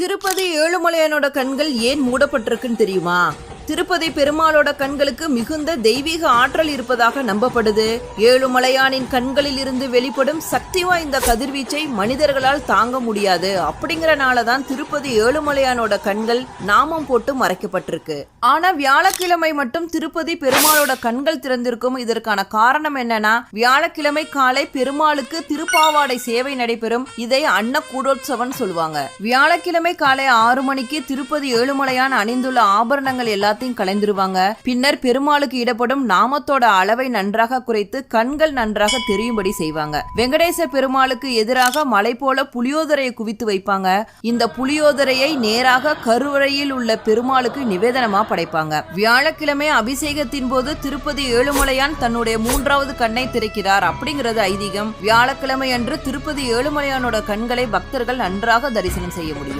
திருப்பதி ஏழுமலையானோட கண்கள் ஏன் மூடப்பட்டிருக்குன்னு தெரியுமா? திருப்பதி பெருமாளோட கண்களுக்கு மிகுந்த தெய்வீக ஆற்றல் இருப்பதாக நம்பப்படுது. ஏழுமலையானின் கண்களில் இருந்து வெளிப்படும் சக்தி வாய்ந்த கதிர்வீச்சை மனிதர்களால் தாங்க முடியாது. அப்படிங்கறனாலதான் திருப்பதி ஏழுமலையானோட கண்கள் நாமம் போட்டு மறைக்கப்பட்டிருக்கு. ஆனா வியாழக்கிழமை மட்டும் திருப்பதி பெருமாளோட கண்கள் திறந்திருக்கும். இதற்கான காரணம் என்னன்னா, வியாழக்கிழமை காலை பெருமாளுக்கு திருப்பாவாடை சேவை நடைபெறும். இதை அன்னக்கூடோற்சவம் சொல்லுவாங்க. வியாழக்கிழமை காலை 6 மணிக்கு திருப்பதி ஏழுமலையான் அணிந்துள்ள ஆபரணங்கள் எல்லாத்தையும் கலைந்துருவாங்க. பின்னர் பெருமாளுக்கு இடப்படும் நாமத்தோட அளவை நன்றாக குறைத்து கண்கள் நன்றாக தெரியும்படி செய்வாங்க. வெங்கடேச பெருமாளுக்கு எதிராக மலை போல புளியோதரையை குவித்து வைப்பாங்க. இந்த புளியோதரையை நேராக கருவறையில் உள்ள பெருமாளுக்கு நிவேதனமா படைப்பாங்க. வியாழக்கிழமை அபிஷேகத்தின் போது திருப்பதி ஏழுமலையான் தன்னுடைய 3வது கண்ணை திறக்கிறார் அப்படிங்கிறது ஐதீகம். வியாழக்கிழமை அன்று திருப்பதி ஏழுமலையானோட கண்களை பக்தர்கள் நன்றாக தரிசனம் செய்ய முடியும்.